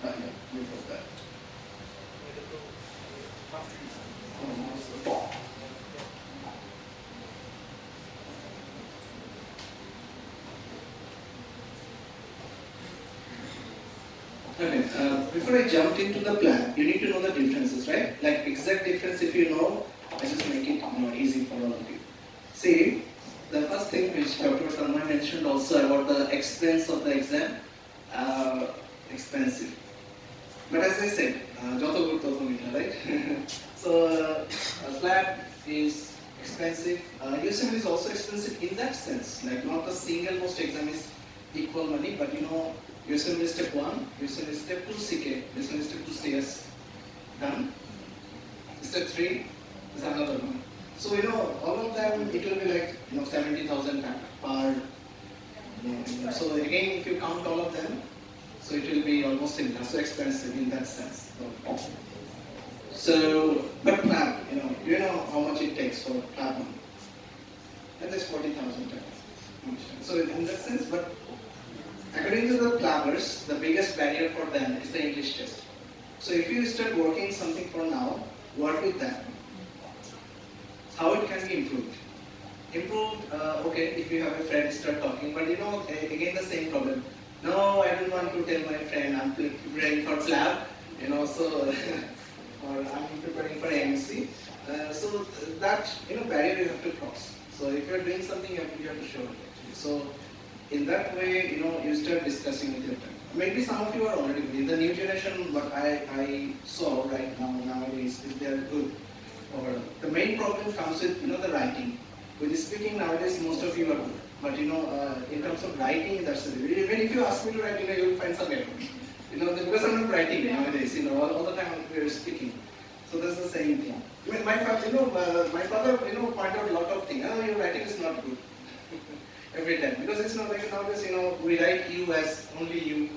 Yeah, before that. Okay, before I jumped into the plan, you need to know the differences, right? Like exact difference, if you know, I just make it easy for all of you. See, the first thing which Dr. Sharma mentioned also about the expense of the exam, uh, expensive. But as I said, joto gurto to mita, right? So, Plab is expensive. USMLE is also expensive in that sense. Like not the single most exam is equal money, but USMLE step 1, USMLE step 2 CK, USMLE step 2 CS done. Step 3 is another one. So all of them it will be like 70,000 per. So again, if you count all of them, so it will be almost similar. So expensive in that sense. So, but Plab, you know how much it takes for Plab one? That is 40,000 times. So in that sense, but according to the Plabbers, the biggest barrier for them is the English test. So if you start working something for now, work with that. How it can be improved? Improved, okay, if you have a friend, start talking, but again the same problem. No, I don't want to tell my friend I'm preparing for Plab, so or I'm preparing for AMC. So that barrier you have to cross. So if you're doing something, you have to show it actually. So in that way, you start discussing with your friend. Maybe some of you are already good. In the new generation, what I saw right now nowadays is they are good. Or the main problem comes with the writing. With speaking nowadays, most of you are good. But in terms of writing, that's even if you ask me to write, you will find some error. Because I'm not writing nowadays. All the time we are speaking. So that's the same thing. Even my father, pointed out a lot of things. Your writing is not good. Every time, because it's not like nowadays. We write you as only you.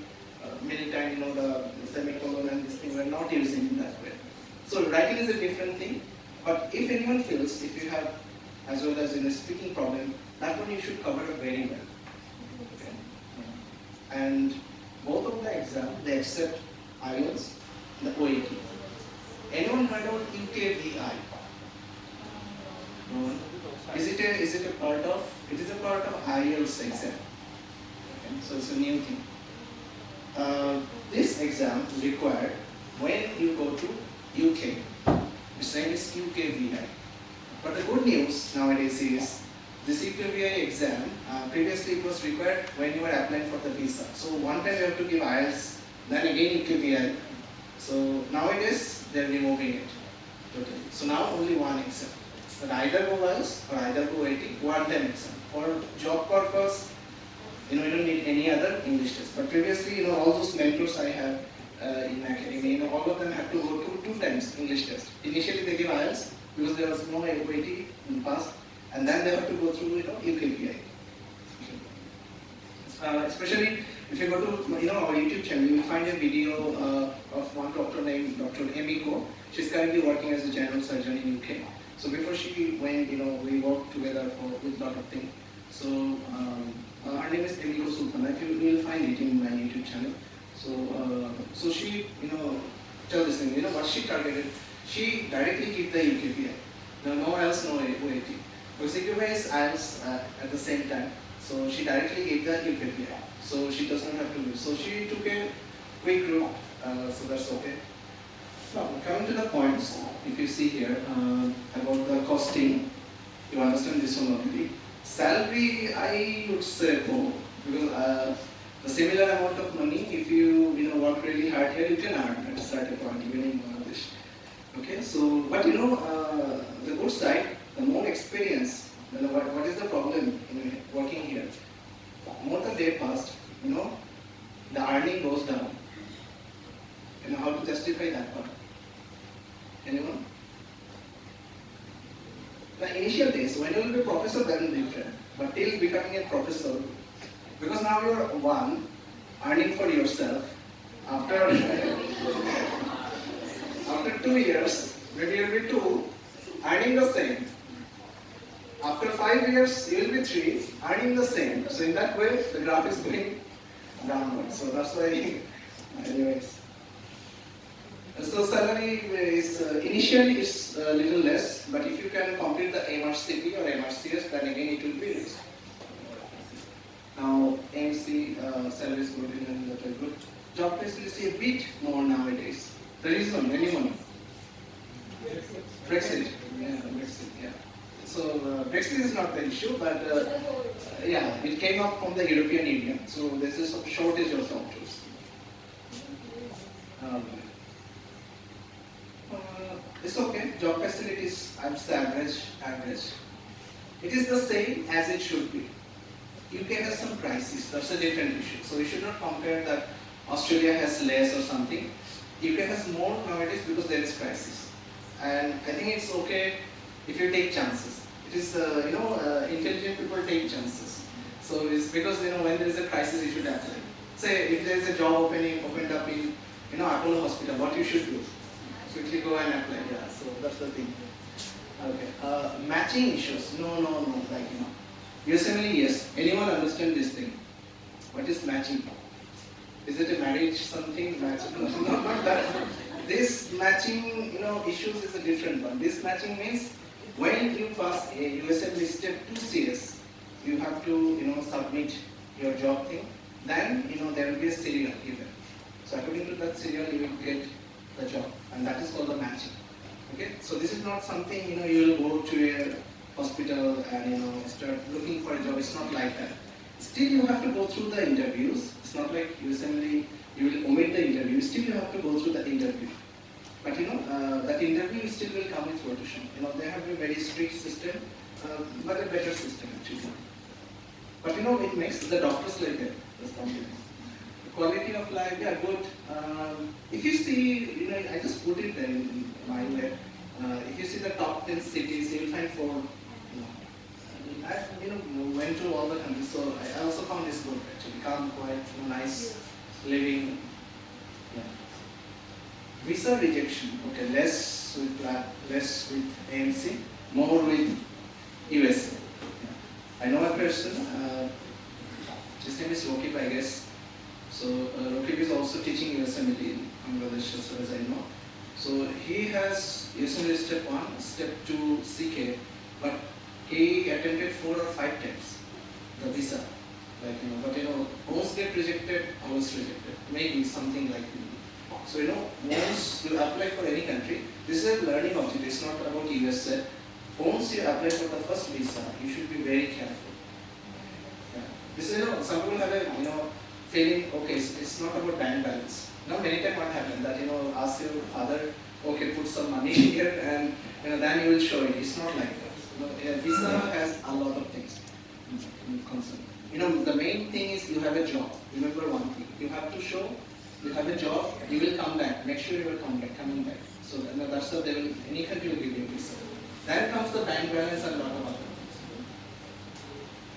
Many times, the semicolon and this thing we're not using in that way. So writing is a different thing. But if anyone feels, if you have, as well as in a speaking problem, that one you should cover it very well. Okay? And both of the exam, they accept IELTS, the OAT. Anyone heard of UKVI? No one? Is it a part of? It is a part of IELTS exam. Okay? So it's a new thing. This exam is required when you go to UK. Its name is UKVI. But the good news nowadays is this UKVI exam, previously it was required when you were applying for the visa. So one time you have to give IELTS, then again UKVI. So nowadays they are removing it totally. So now only one exam. But either go IELTS or either go AT, one time exam. For job purpose, you don't need any other English test. But previously, all those mentors I have in academy, all of them have to go through 2 times English test. Initially they give IELTS because there was no OAT in the past, and then they have to go through UKVI. Especially if you go to our YouTube channel, you will find a video of one doctor named Dr. Emiko. She's currently working as a general surgeon in UK. So before she went, we worked together with a lot of things. So her name is Emiko Sultana. You will find it in my YouTube channel. So she, tell this thing, what she targeted. She directly gave the UKVI. No else, no OAT. Because UKVI is IELTS at the same time. So she directly gave the UKVI. So she does not have to do. So she took a quick route. So that's okay. Now, coming to the points, if you see here about the costing, you understand this one already. Salary, I would say no, because the similar amount of money, if you work really hard here, you can earn at a certain point, even in Bangladesh. Okay, so but the good side, the more experience. What is the problem in working here? More the day passed, the earning goes down. How to justify that part? Anyone? The initial days, when you will be a professor, then different. But till becoming a professor, because now you are one, earning for yourself. After 2 years, maybe you will be 2, earning the same. After 5 years, you will be 3, earning the same. So in that way, the graph is going downward. So that's why, anyways. So salary is initially is a little less, but if you can complete the MRCP or MRCS, then again it will be raised. Now MC salary is good and that are good. Job facility a bit more nowadays. The reason, anyone? Brexit. Yeah, Brexit. Yeah. So Brexit is not the issue, but yeah, it came up from the European Union. So there's a shortage of doctors. It's okay. Job facilities, I'm average. It is the same as it should be. UK has some crisis. That's a different issue. So we should not compare that Australia has less or something. UK has more nowadays because there is crisis. And I think it's okay if you take chances. It is, intelligent people take chances. So it's because, when there is a crisis, you should apply. Say, if there is a job opened up in, Apollo Hospital, what you should do? Quickly go and apply. Yeah, so that's the thing. Okay. Matching issues. No. USMLE, yes. Anyone understand this thing? What is matching? Is it a marriage something? Matching? No, not that. This matching, issues is a different one. This matching means when you pass a USMLE step 2 CS, you have to, submit your job thing. Then, there will be a serial given. So according to that serial, you will get the job, and that is called the matching. Okay, so this is not something you will go to a hospital and start looking for a job. It's not like that. Still, you have to go through the interviews. It's not like USMLE you will omit the interview. Still, you have to go through the interview. But that interview still will come with rotation. They have a very strict system, but a better system actually. But it makes the doctors like that. Quality of life, yeah, good. If you see, I just put it there in my web. If you see the top 10 cities, you'll find 4. I went to all the countries, so I also found this good actually. Calm, quiet, nice living. Yeah. Visa rejection. Okay, less with Plab, less with AMC, more with USA. Yeah. I know a person. His name is Rakib, I guess. So Rakib is also teaching USMLE in Bangladesh as far as I know. So he has USMLE step 1, step 2 CK, but he attempted 4 or 5 times the visa. But most get rejected, always rejected. Maybe something like that. So once you apply for any country, this is a learning object. It's not about USA. Once you apply for the first visa, you should be very careful. Yeah. This is some people have a feeling. Okay, it's not about bank balance. Many times what happens that ask your father, okay, put some money here, and then you will show it. It's not like that. A visa has a lot of things concerned. The main thing is you have a job. Remember one thing. You have to show you have a job, you will come back. Make sure you will coming back. So that's how any country will give you a visa. Then comes the bank balance and a lot of other things.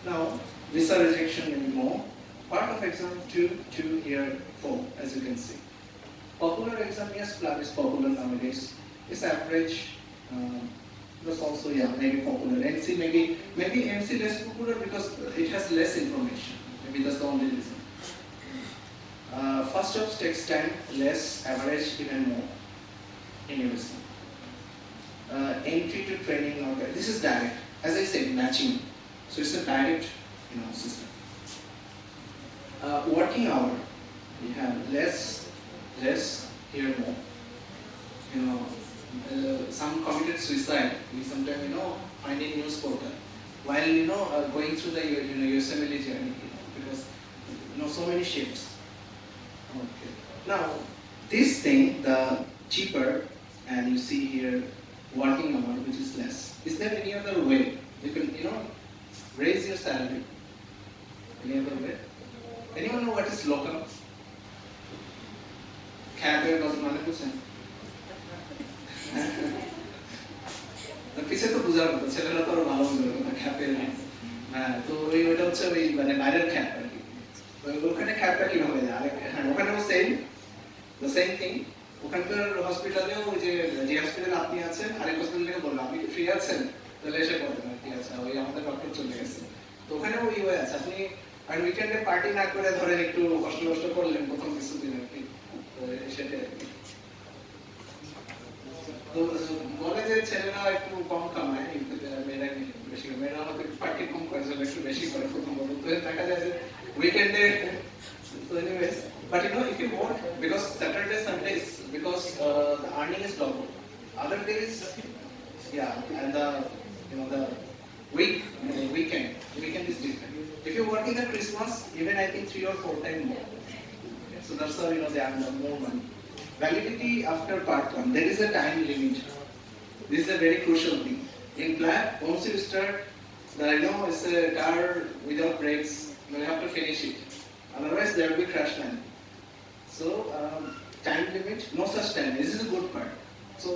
Now, visa rejection will be more. Part of exam 2 here 4, as you can see. Popular exam, yes, Plab is popular nowadays. It's average. That's also, yeah, maybe popular. MC maybe MC less popular because it has less information. Maybe that's the only reason. First jobs takes time, less, average, even more in university. Entry to training, now this is direct. As I said, matching. So it's a direct, system. Working hour, we have less, here more. Some committed suicide. We sometimes, find in news portal while going through the USMLE journey, because so many shifts. Okay. Now this thing, the cheaper, and you see here working hour, which is less. Is there any other way you can raise your salary? Any other way? Anyone know what is local? Cafe doesn't understand. পিছে তো বুঝার কথা, ছেলেরা তো আরো ভালো বুঝবে কথা খ্যাপের। হ্যাঁ, তো ওইটা হচ্ছে ওই বাইরের খ্যাপ আর কি। ওখানে খ্যাপটা কিভাবে যায়? ওখানেও সেম থিং। ওখানকার হসপিটালেও ওই যে হসপিটালে আপনি আছেন, আরেক হসপিটাল থেকে বললো আপনি কি ফ্রি আছেন, তাহলে এসে করবেন আর কি। আচ্ছা, ওই আমাদের ডক্টর চলে গেছে, তো ওখানেও ওই হয়ে আছে। আপনি আর উইকেন্ডে পার্টি না করে ধরেন একটু কষ্ট করলেন প্রথম কিছুদিন আর কি, তো সেটাই আর কি। তো বলে যে ছেলেরা একটু কম কামায়, মেয়েরা বেশি করে, মেয়েরা হয়তো পার্টি কম করে, একটু বেশি করে প্রথম বছর, তো দেখা যায় যে উইকেন্ডে। So anyways, but if you want, because Saturday, Sundays, because the earning is double. Other days, yeah, and the weekend is different. If you work in the Christmas, even I think 3 or 4 times more. Okay, so that's how they earn more money. Validity after part 1, there is a time limit. This is a very crucial thing. In Plab, once you start, it's a car without brakes, you have to finish it. Otherwise, there will be crash land. So, time limit, no such time. This is a good part. So,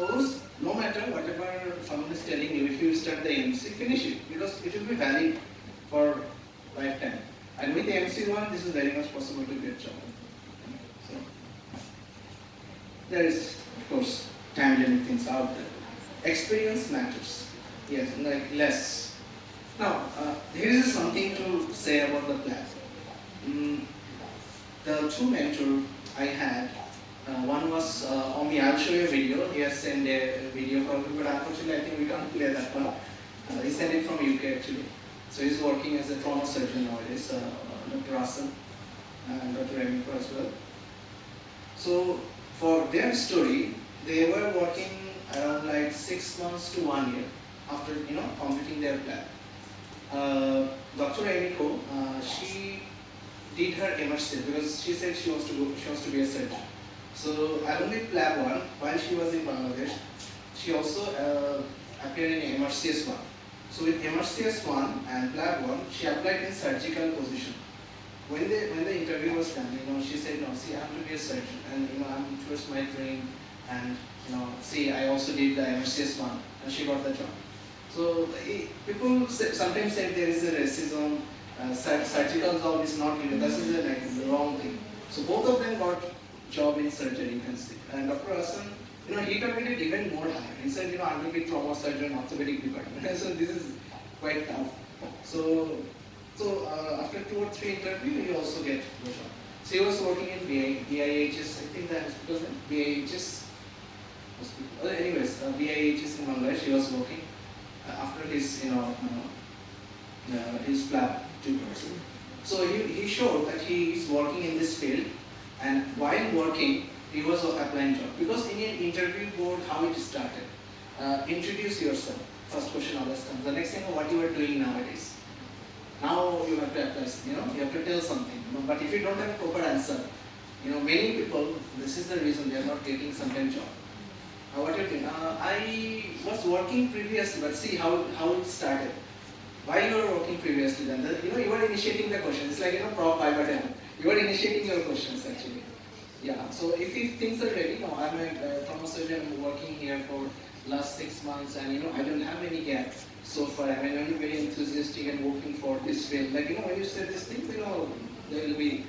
no matter whatever someone is telling you, if you start the MC, finish it, because it will be valid for lifetime. And with the MC1, this is very much possible to get job. So, there is, of course, time limit things out there. Experience matters. Yes, like less. Now, here is something to say about the plan. The 2 mentors I had, one was Omi. I'll show you a video. He has sent a video for me, but unfortunately I think we can't play that one. He sent it from UK actually. So he's working as a trauma surgeon nowadays, Dr. Rasan and Dr. Emiko as well. So for their story, they were working around like 6 months to 1 year after completing their plan. Dr. Emiko, she did her MRC because she said she wants to be a surgeon. So along with Plab 1, while she was in Bangladesh, she also appeared in MRCS 1. So with MRCS 1 and Plab 1, she applied in surgical position. When the interview was done, she said, no, see, I have to be a surgeon, and I'm towards my dream, and see, I also did the MRCS 1, and she got the job. So people sometimes say there is a racism. Surgical job is not given. This is the wrong thing. So both of them got job in surgery, you can see. And Dr. Hassan, he targeted even more higher. He said, I will be trauma surgeon, orthopedic department. So this is quite tough. So after 2 or 3 interviews, he also get the job. So he was working in BIHS, I think the hospital name, BIHS hospital. Anyways, BIHS in Bangladesh, he was working after his, his Plab 2 course. So he showed that he is working in this field, and while working, he was applying job. Because in an interview board, how it started, introduce yourself. First question always comes. The next thing, what you are doing nowadays. Now you have to apply, you have to tell something. But if you don't have a proper answer, many people, this is the reason they are not getting some job. What you doing? I was working previously, but see how it started. Why you are working previously then? You are initiating the question. It's like prop pivot. You are initiating your questions actually. Yeah. So if things are ready, I'm a trauma surgeon. I'm working here for last 6 months, and I don't have any gap so far. I'm very enthusiastic and working for this field. Like when you say this thing, there will be.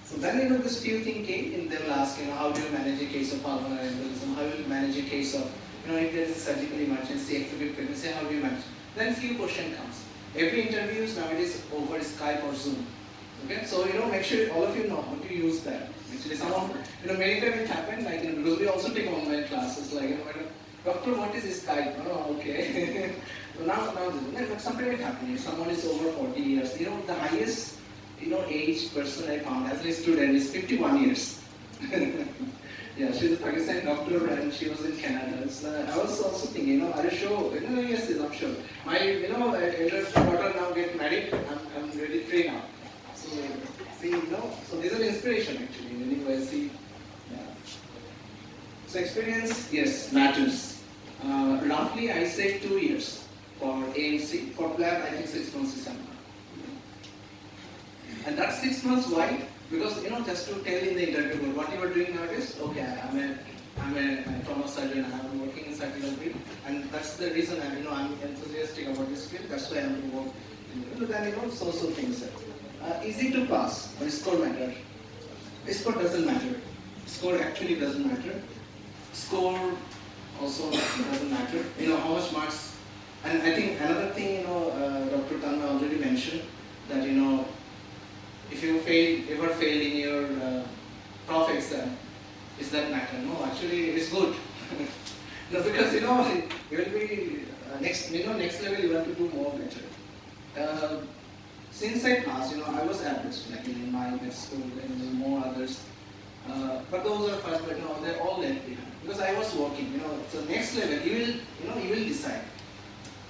So then this few thing came, and they will ask, how do you manage a case of pulmonary embolism? How do you manage a case of, if there is a surgical emergency, ectopic pregnancy, how do you manage? Then few question comes. Every interview is nowadays over Skype or Zoom. Okay, so make sure all of you know how to use that. Actually, many times it happened because we also take online classes. Doctor, what is Skype? Oh, okay. So now but sometimes it happens. If someone is over 40 years, the highest age person I found as a student is 51 years. Yeah, she's a Pakistani doctor and she was in Canada. So I was also thinking, are you sure? Yes, I'm sure. My, elder daughter now get married. I'm really free now. So see, so these are inspiration actually. Anyway, see, yeah. So experience, yes, matters. Roughly, I say 2 years for AMC. For Plab, I think 6 months is enough. And that's 6 months. Why? Because just to tell in the interview what you are doing nowadays. Okay, I'm a trauma surgeon. I'm working in surgical field, and that's the reason I'm enthusiastic about this field. That's why I'm going to work. Then so things. Easy to pass, but score matter. Score doesn't matter. Score actually doesn't matter. Score also doesn't matter. How much marks. And I think another thing Dr. Tanna already mentioned that if you ever failed in your prof exam, is that matter? No, actually it's good. No, because you will be next level. You have to do more better. Since I passed, I was average, like in my best school and more others. But those are first, but they're all left behind because I was working. So next level, you will decide.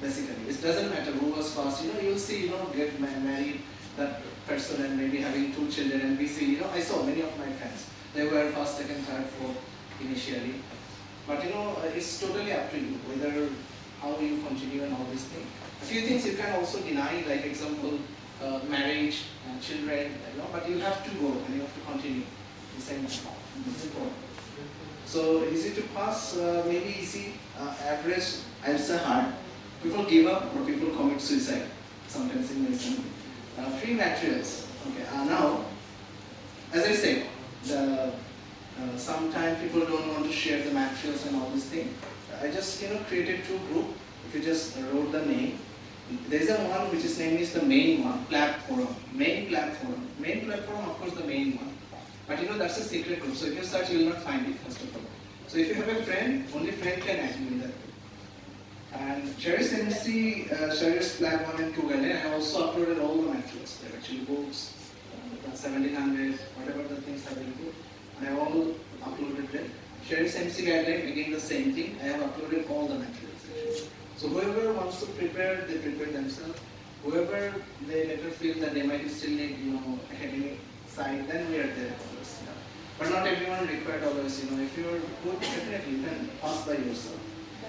Basically, it doesn't matter who was first. You'll see, get married that person and maybe having 2 children and we see. I saw many of my friends. They were first, second, third, fourth initially. But it's totally up to you whether how you continue and all these things. A few things you can also deny, like example, marriage and children. But you have to go and you have to continue the same time. It's important. So easy to pass, maybe easy, average, I'd say hard. People give up or people commit suicide sometimes in medicine. Free materials. Okay. Now, as I said, sometimes people don't want to share the materials and all these things. I just created 2 groups. If you just wrote the name, there is a one which is named is the main one, Plab forum. Main Plab forum. Main Plab forum, of course, the main one. But that's a secret group. So if you search, you will not find it first of all. So if you have a friend, only friend can add you in that group. And Shahriar's MC, Shahriar's Plab 1 and 2 guideline, I also uploaded all the materials. There are actually books, 1700, whatever the things available. I have all uploaded them. Shahriar's MC guideline, again the same thing. I have uploaded all the materials actually. So whoever wants to prepare, they prepare themselves. Whoever they later feel that they might still need, academic side, then we are there for us. Yeah. But not everyone required always, if you are good, definitely you can pass by yourself.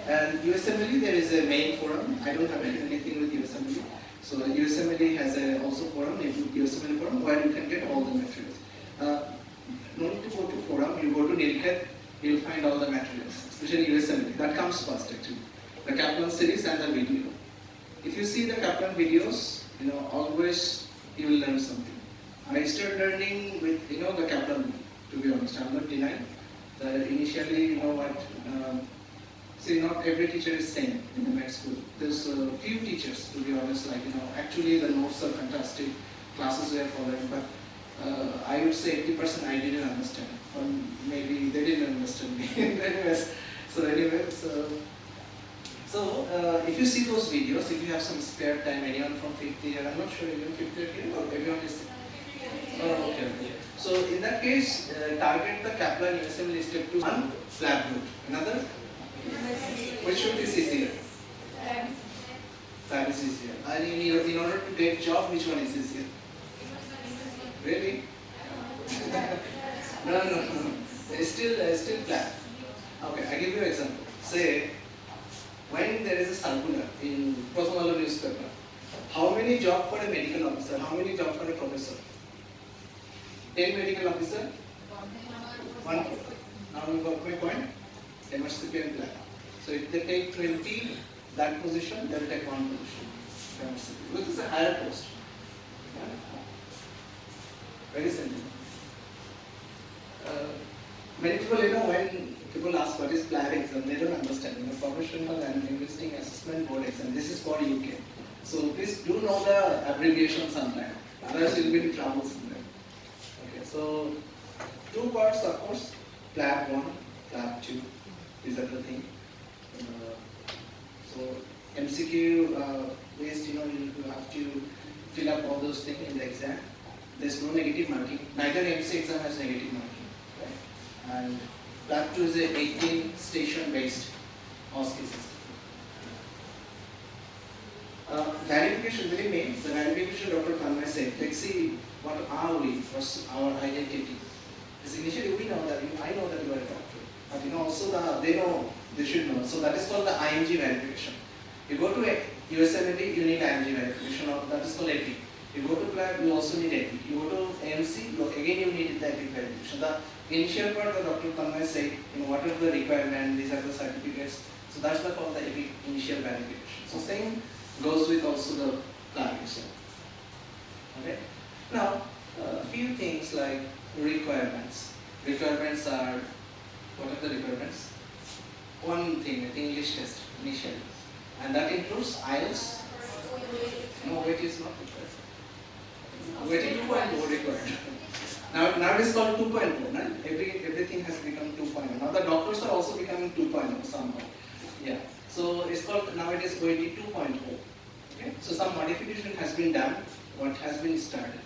And USMLE, there is a main forum. I don't have anything with USMLE. So USMLE has also forum, USMLE forum, where you can get all the materials. No need to go to forum, you go to Nilkhet, you'll find all the materials, especially USMLE. That comes first actually. The Kaplan series and the video. If you see the Kaplan videos, always you will learn something. I started learning with, the Kaplan, to be honest. I'm not denying. Initially, see, not every teacher is same in the med school. There's a few teachers, to be honest, actually the notes are fantastic, classes were following, but I would say 80% I didn't understand, or maybe they didn't understand me. So if you see those videos, if you have some spare time, anyone from 5th year, I'm not sure, even 5th year or everyone is. Oh, okay. So in that case, target the Kaplan USMLE step 2, one Plab route, another. Which should be easier? Plab is easier. And in order to get job, which one is easier? Really? No. It's still Plab. Okay, I give you an example. Say, when there is a circular in Prothomalo newspaper, how many jobs for a medical officer? How many jobs for a professor? 10 medical officer? 1. Now you got my point? MSCP and Plab. So if they take 20, that position, they will take 1 position. MSCP, which is a higher post. Yeah? Very simple. Many people, when people ask what is Plab exam, they don't understand. Professional and Linguistic Assessment Board exam. This is for UK. So please do know the abbreviation sometime. Otherwise, you'll be in trouble somewhere. Okay, so 2 parts, of course. Plab 1, Plab 2. These are the thing. So MCQ based, you have to fill up all those things in the exam. There's no negative marking. Neither MC exam has negative marking. Right? And Plab 2 is a 18 station based OSCE system. Verification, very main. The verification Dr. Tanmay said, let's see what are we, what's our identity. Because initially we know that, I know that you are a doctor. But also they should know. So that is called the IMG verification. You go to USMLE, you need IMG verification, or that is called EPIC. You go to Plab, you also need EPIC. You go to AMC, again you need the EPIC verification. The initial part, the Dr. Tanmay said, what are the requirements, these are the certificates. So that's called the EPIC initial verification. So same goes with also the Plab itself. Okay. Now, a few things like requirements. Requirements are, what are the requirements? One thing, the English test initially. And that includes IELTS. No, weight is not required. Weight is 2.0 required. Now it is called 2.0. Everything has become 2.0. Now the doctors are also becoming 2.0 somehow. it's called nowadays OET 2.0. Okay? So some modification has been done, what has been started.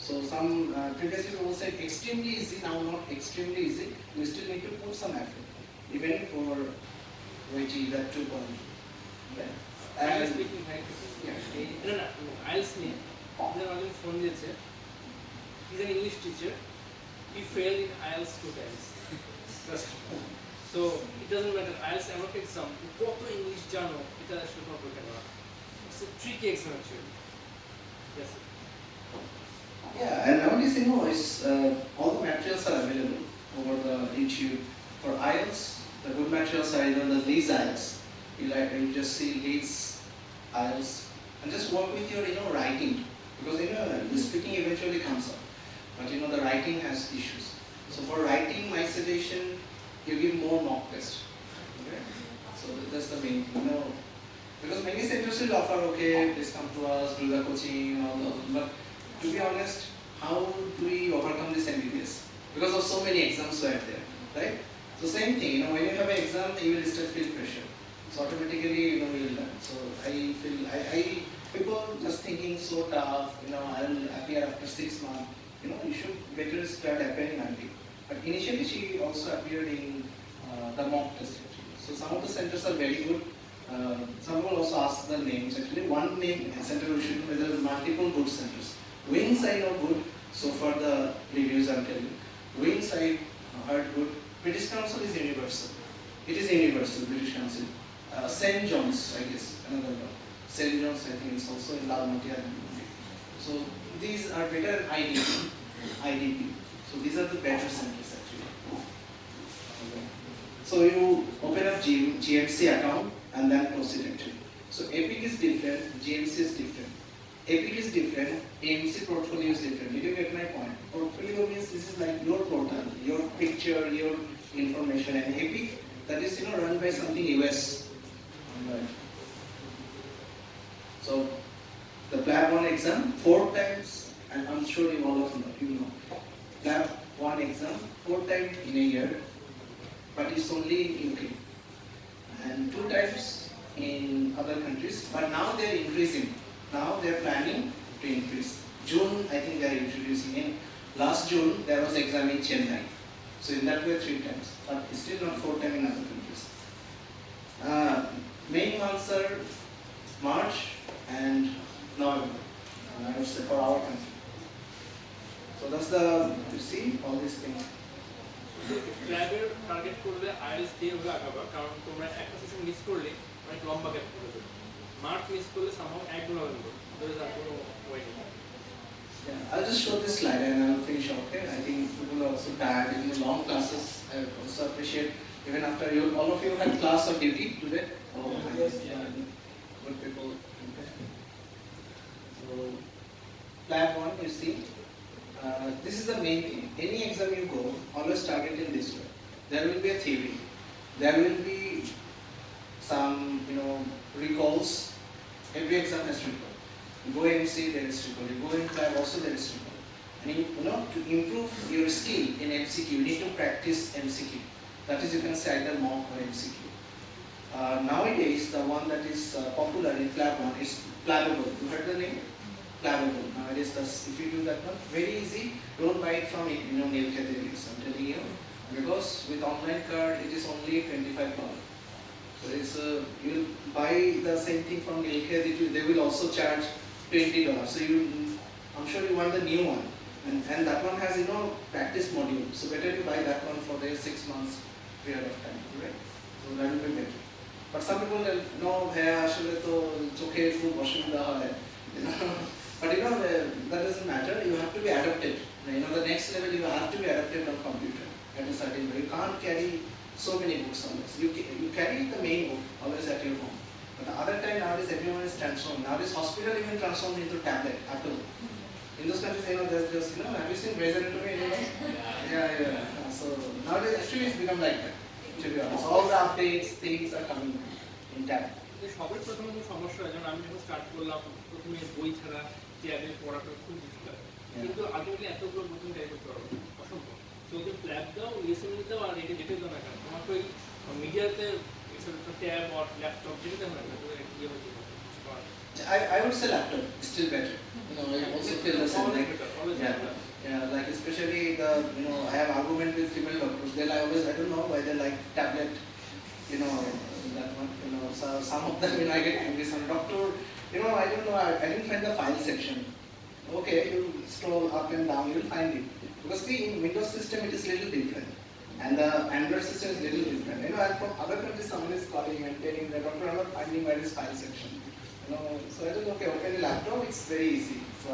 So some previously we said extremely easy, now not extremely easy. We still need to put some effort, even for OET that 2.0. Okay? And speaking, yeah. IELTS নিয়ে আমাদের অনেক phone দিয়েছে, he's an English teacher, he failed in IELTS 2 times. So it doesn't matter, IELTS এমন একটা exam, কত English জানো এটা আসলে কোনো প্রকার না, it's a tricky exam actually. Yes. Yeah, and nowadays it's all the materials are available over the YouTube. For IELTS, the good materials are either the Leeds IELTS. You just see Leeds IELTS and just work with your writing, because the speaking eventually comes up, but the writing has issues. So for writing, my suggestion, you give more mock test. Okay? So that's the main thing. Because many centers will offer, okay, please come to us, do the coaching, all those, but to be honest, how do we overcome this ambiguous? Because of so many exams were there, right? So same thing, when you have an exam, you will start feel pressure. So automatically, we will learn. So I feel, people just thinking so tough, I'll appear after 6 months. You should better start appearing early. But initially, she also appeared in the mock test. So some of the centers are very good. Some will also ask the names. Actually, one name center we should know, there are multiple good centers. Wings I know good, so for the reviews I'm telling you. Wings I heard good. British Council is universal. It is universal, British Council. St. John's, I guess, another one. St. John's, I think, is also in Lalmatia. So these are better IDP. So these are the better centers actually. Okay. So you open up GMC account and then proceed actually. So EPIC is different, GMC is different. EPIC is different, AMC portfolio is different. Did you get my point? Portfolio means this is like your portal, your picture, your information, and EPIC, that is run by something US. Right. So the Plab 1 exam 4 times, and I'm sure you all of you know. Plab 1 exam 4 times in a year, but it's only in UK, and 2 times in other countries. But now they're increasing. Now they're planning to increase. June, I think they're introducing. In last June, there was exam in Chennai. So in that way, 3 times, but it's still not 4 times in other countries. Main months are March and November, I would say, for our country. So that's you see all these things. Plabber target করলে IELTS দিয়ে হবে আগাবা, কারণ তোমরা একটা session miss করলে অনেক লম্বা gap পড়ে যাবে। মার্চ মিস করলে somehow 1 নভেম্বর there is কোনো ওয়ে নেই। Yeah, I'll just show this slide and I'll finish off. Okay, I think people are also tired in the long classes. I also appreciate, even after all of you had class or duty today. Oh, yes, yeah. Good people. Okay. So, Plab 1, you see, this is the main thing. Any exam you go, always target in this way. There will be a theory. There will be some, recalls. Every exam has recall. You go MC, there is recall. You go in Plab, also there is recall. And to improve your skill in MCQ, you need to practice MCQ. That is, you can say either mock or MCQ. Nowadays, the one that is popular in Plab 1 is Plabable. You heard the name? Plabable. Nowadays, if you do that one, very easy. Don't buy it from Nilkhedevis, I'm telling you. Because with online card, it is only $25. So you'll buy the same thing from Nilkhedevis, they will also charge $20. So I'm sure you want the new one. And that one has, practice module. So better you buy that one for their 6 months period of time, right? So that will be better. But some people know, but that doesn't matter. You have to be adapted. The next level you have to be adapted on computer at a certain way. You can't carry so many books always. You carry the main book always at your home. But the other time nowadays everyone is transformed. Nowadays hospital even transformed into tablet, Apple. In those countries, there's just, have you seen Grey's Anatomy? Yeah. So nowadays actually it's become like that. To be honest, all the updates, things are coming in tablet. সবার প্রথমে যে সমস্যা হয়, যেমন আমি যখন start করলাম প্রথমে বই ছাড়া ট্যাবে পড়াটা খুব ডিফিকাল্ট, কিন্তু আলটিমেটলি এতগুলো নতুন টাইপ করতে পারবো অসম্ভব। তো ওদের প্ল্যাব দাও, USMLE দাও, আর এটা যেতে দাও না কেন, তোমাকে ওই মিডিয়াতে ট্যাব or ল্যাপটপ যেটা হয় না ইয়ে হতে পারে I would say laptop is still better. I also feel the same. Like especially I have argument with female doctors. They like always, I don't know why they like tablet. That one. So some of them, I get angry. Some doctor, I don't know. I didn't find the file section. Okay, you scroll up and down, you'll find it. Because see, in Windows system, it is little different, and the Android system is little different. And from other countries, someone is calling and telling the doctor, I'm not finding where is file section. So I thought, okay, open the laptop, it's very easy. So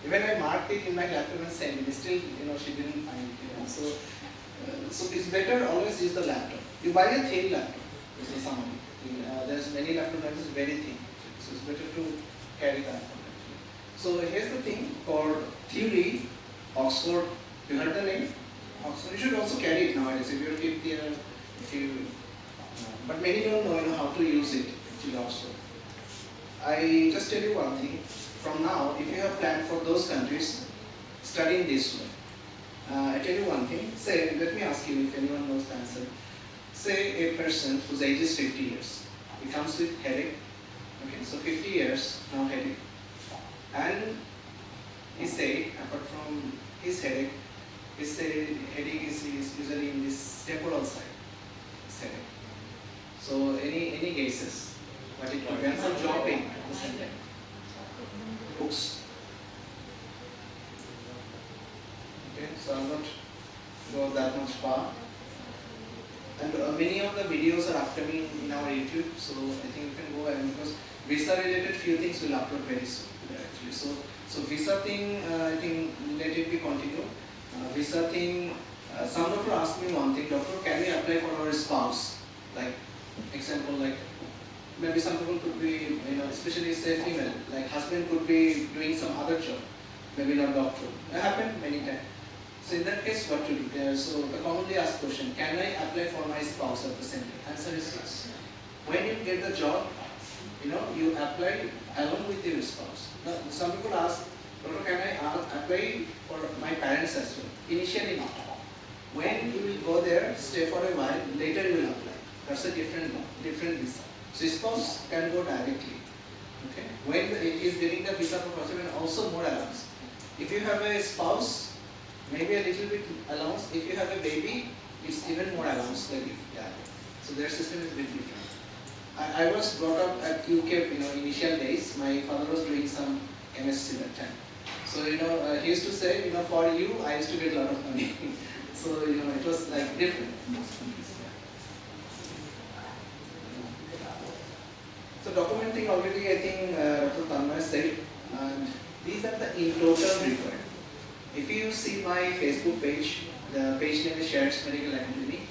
even I marked it in my laptop and sent it. Still, she didn't find it. So it's better always use the laptop. You buy a thin laptop. There's many laptops that is very thin. So it's better to carry that. So here's the thing for theory, Oxford. You heard the name? Oxford. You should also carry it nowadays. If you're 50 year, but many don't know how to use it. Actually, Oxford. I just tell you one thing. From now, if you have planned for those countries, studying this way. I tell you one thing. Say, let me ask you if anyone knows the answer. Say a person whose age is 50 years. He comes with headache. Okay, so 50 years, now headache. And he say, apart from his headache, headache is usually in this temporal side. This headache. So any cases? But it prevents from dropping at the same time. Books. Okay, so I'll not go that much far. And many of the videos are upcoming in our YouTube, so I think you can go ahead because visa related few things will upload very soon. Actually, so visa thing, I think let it be continued. Visa thing. Some doctor asked me one thing, doctor, can we apply for our spouse? Like example, like. Maybe some people could be, especially say female, like husband could be doing some other job, maybe not doctor. That happened many times. So in that case, what to do? So the commonly asked question, can I apply for my spouse at the same time? Answer is yes. When you get the job, you apply along with your spouse. Now, some people ask, doctor, can I apply for my parents as well? Initially not. When you will go there, stay for a while, later you will apply. That's a different visa. So spouse can go directly. Okay. When it is getting the visa for person and also more allowance. If you have a spouse, maybe a little bit allowance. If you have a baby, it's even more allowance. So their system is a bit different. I was brought up at UK, initial days. My father was doing some MSc that time. So he used to say, for you, I used to get a lot of money. So it was like different. So documenting already, I think Dr. Tanmay said, and these are the in total required. If you see my Facebook page, the page name is Shared Medical Academy.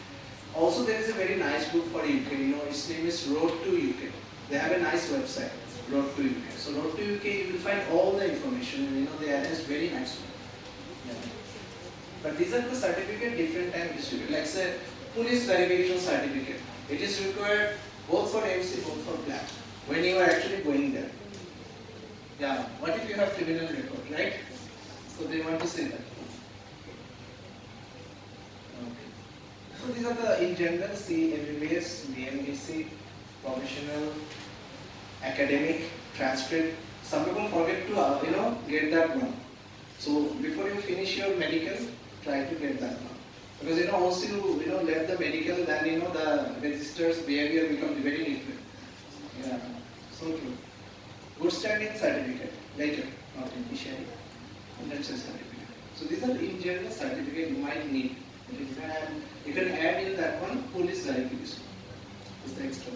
Also, there is a very nice book for UK. Its name is Road to UK. They have a nice website, Road to UK. So Road to UK, you will find all the information. They arrange very nicely. But these are the certificate different time distributed. Like say, police verification certificate. It is required both for MC, both for Plab. When you are actually going there. What if you have criminal record, right? So they want to say that. Okay. So these are the, in general, C, MBBS, BMBC, professional, academic, transcript. Some people forget to, get that one. So before you finish your medical, try to get that one. Because once you let the medical, then the register's behavior becomes very different. So true. Good standing certificate later, not initially. That's a certificate. So these are in general certificate you might need. You can add in that one police verification. Is the extra.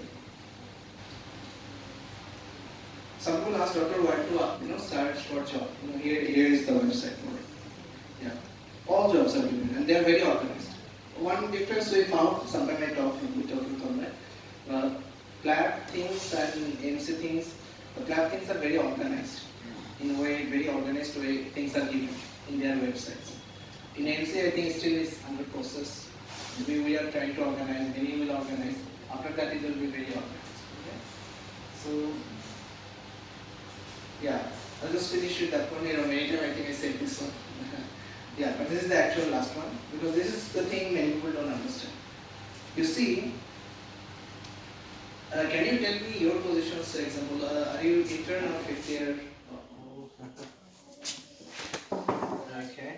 Some people ask doctor what to search for job. Here is the website for it. All jobs are given and they are very organized. One difference we found, sometimes I talk with Uttara, Plab things and MC things, the Plab things are very organized. In a way, very organized way, things are given in their websites. In MC, I think still is under process. We are trying to organize, many will organize. After that, it will be very organized. Okay? So, I'll just finish with that one. Many times I think I said this one. But this is the actual last one because this is the thing many people don't understand. You see, Can you tell me your positions, for example, are you intern or fifth year?